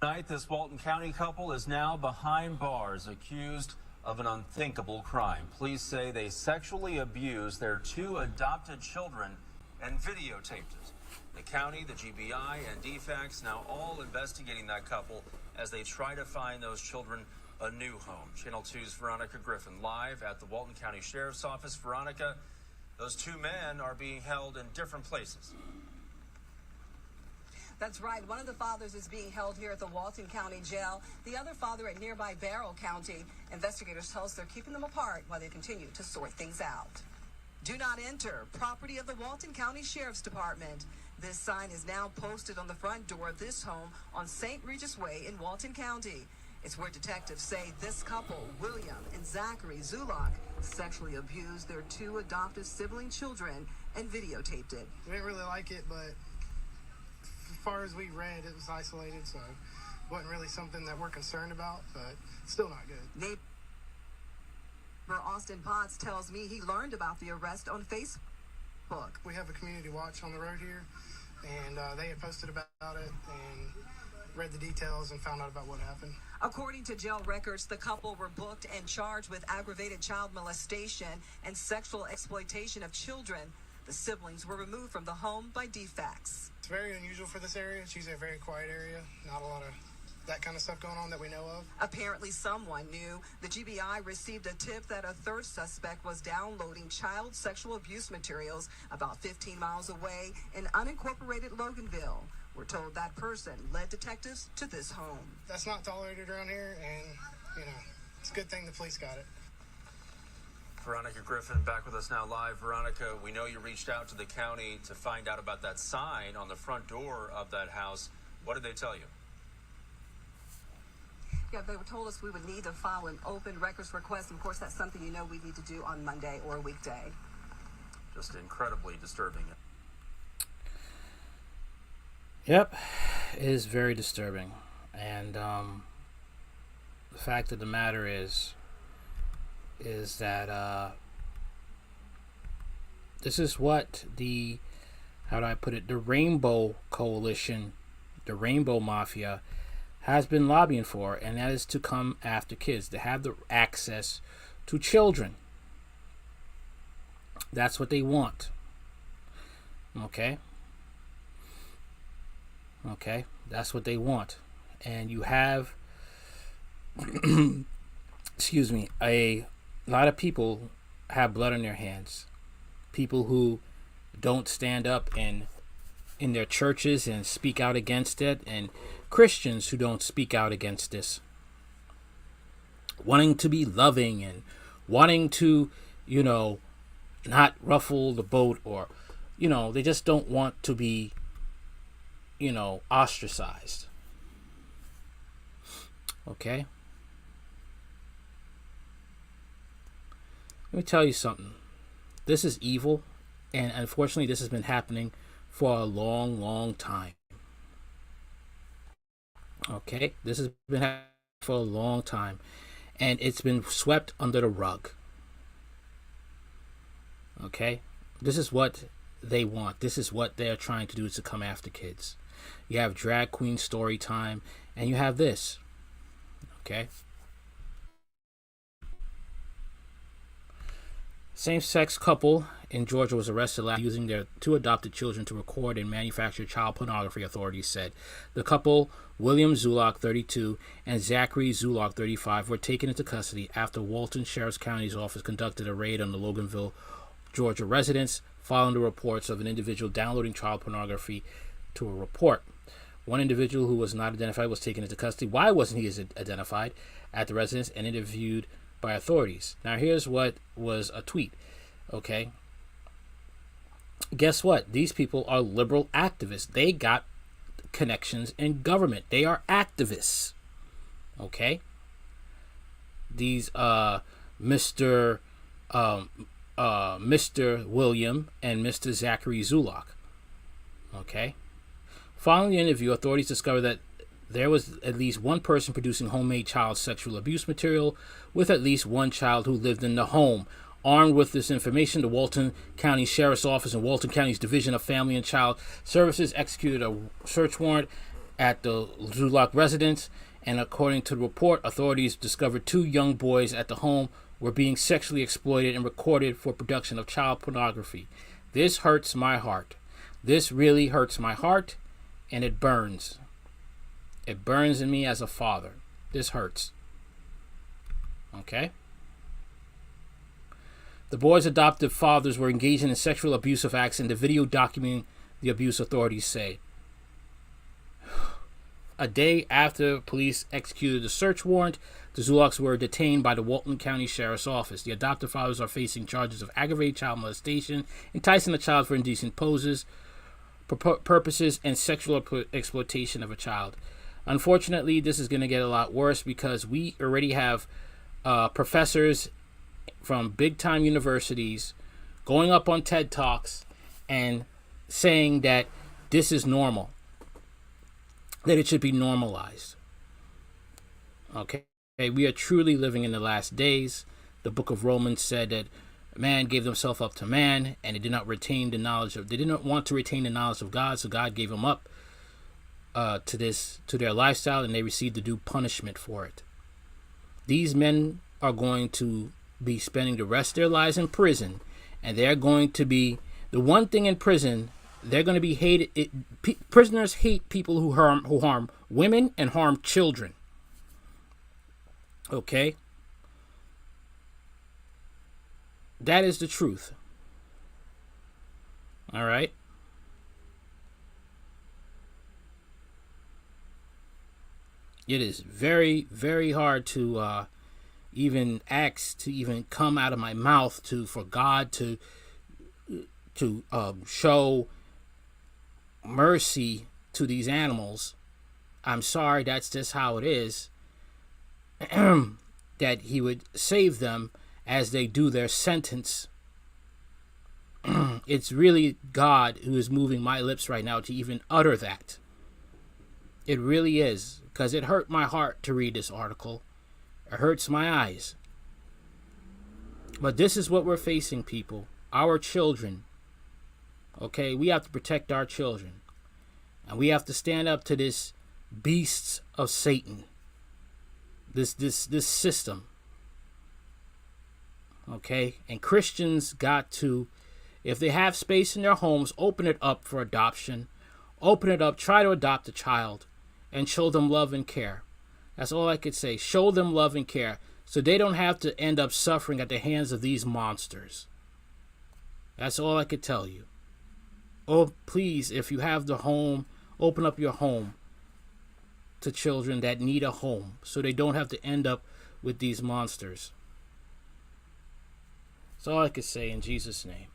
Tonight, this Walton County couple is now behind bars, accused of an unthinkable crime. Police say they sexually abused their 2 adopted children and videotaped it. The county, the GBI, and DFACS now all investigating that couple as they try to find those children a new home. Channel 2's Veronica Griffin live at the Walton County Sheriff's Office. Veronica, those 2 men are being held in different places. That's right. One of the fathers is being held here at the Walton County Jail. The other father at nearby Barrow County. Investigators tell us they're keeping them apart while they continue to sort things out. Do not enter. Property of the Walton County Sheriff's Department. This sign is now posted on the front door of this home on St. Regis Way in Walton County. It's where detectives say this couple, William and Zachary Zulock, sexually abused their 2 adoptive sibling children and videotaped it. We didn't really like it, but as far as we read, it was isolated, so it wasn't really something that we're concerned about, but still not good. Neighbor Austin Potts tells me he learned about the arrest on Facebook. We have a community watch on the road here, and they had posted about it and read the details and found out about what happened. According to jail records, the couple were booked and charged with aggravated child molestation and sexual exploitation of children. The siblings were removed from the home by DFACS. It's very unusual for this area. It's usually a very quiet area. Not a lot of that kind of stuff going on that we know of. Apparently someone knew. The GBI received a tip that a third suspect was downloading child sexual abuse materials about 15 miles away in unincorporated Loganville. We're told that person led detectives to this home. That's not tolerated around here, and, it's a good thing the police got it. Veronica Griffin back with us now live. Veronica, we know you reached out to the county to find out about that sign on the front door of that house. What did they tell you? Yeah, they were told us we would need to file an open records request. Of course, that's something we need to do on Monday or a weekday. Just incredibly disturbing. Yep, it is very disturbing. And the fact of the matter is that this is what the, how do I put it, the Rainbow Coalition, the Rainbow Mafia, has been lobbying for, and that is to come after kids, to have the access to children. That's what they want. Okay, that's what they want. And you have excuse me, a lot of people have blood on their hands. People who don't stand up in their churches and speak out against it, and Christians who don't speak out against this, wanting to be loving and wanting to, not ruffle the boat, or, they just don't want to be, ostracized. Okay? Let me tell you something. This is evil, and unfortunately this has been happening for a long, long time. Okay? This has been happening for a long time, and it's been swept under the rug. Okay? This is what they want. This is what they're trying to do, is to come after kids. You have drag queen story time, and you have this. Okay? Same-sex couple in Georgia was arrested last using their 2 adopted children to record and manufacture child pornography, authorities said. The couple, William Zulock, 32, and Zachary Zulock, 35, were taken into custody after Walton Sheriff's County's office conducted a raid on the Loganville, Georgia residence following the reports of an individual downloading child pornography to a report. One individual who was not identified was taken into custody. Why wasn't he identified? At the residence and interviewed by authorities. Now here's what was a tweet. Okay, guess what? These people are liberal activists. They got connections in government. They are activists. Okay, these Mr. William and Mr. Zachary Zulock. Okay, following the interview, authorities discovered that there was at least one person producing homemade child sexual abuse material with at least one child who lived in the home. Armed with this information, the Walton County Sheriff's Office and Walton County's Division of Family and Child Services executed a search warrant at the Zulock residence, and according to the report, authorities discovered 2 young boys at the home were being sexually exploited and recorded for production of child pornography. This hurts my heart. This really hurts my heart, and it burns. It burns in me as a father. This hurts. Okay? The boys' adoptive fathers were engaging in sexual abusive acts, and the video documenting the abuse, authorities say. A day after police executed the search warrant, the Zulocks were detained by the Walton County Sheriff's Office. The adoptive fathers are facing charges of aggravated child molestation, enticing a child for indecent purposes, and sexual exploitation of a child. Unfortunately, this is going to get a lot worse because we already have professors from big-time universities going up on TED Talks and saying that this is normal, that it should be normalized. Okay, we are truly living in the last days. The book of Romans said that man gave himself up to man, and they did not retain the knowledge of. They did not want to retain the knowledge of God, so God gave them up to their lifestyle, and they received the due punishment for it. These men are going to be spending the rest of their lives in prison, and they're going to be the one thing in prison. They're going to be hated. Prisoners hate people who harm women and harm children. Okay? That is the truth. All right? It is very, very hard to even ask, to even come out of my mouth for God to show mercy to these animals. I'm sorry, that's just how it is. That he would save them as they do their sentence. It's really God who is moving my lips right now to even utter that. It really is, because it hurt my heart to read this article. It hurts my eyes. But this is what we're facing, people. Our children. Okay, we have to protect our children. And we have to stand up to this beasts of Satan. This system. Okay? And Christians got to, if they have space in their homes, open it up for adoption. Open it up, try to adopt a child, and show them love and care. That's all I could say. Show them love and care so they don't have to end up suffering at the hands of these monsters. That's all I could tell you. Oh, please, if you have the home, open up your home to children that need a home so they don't have to end up with these monsters. That's all I could say in Jesus' name.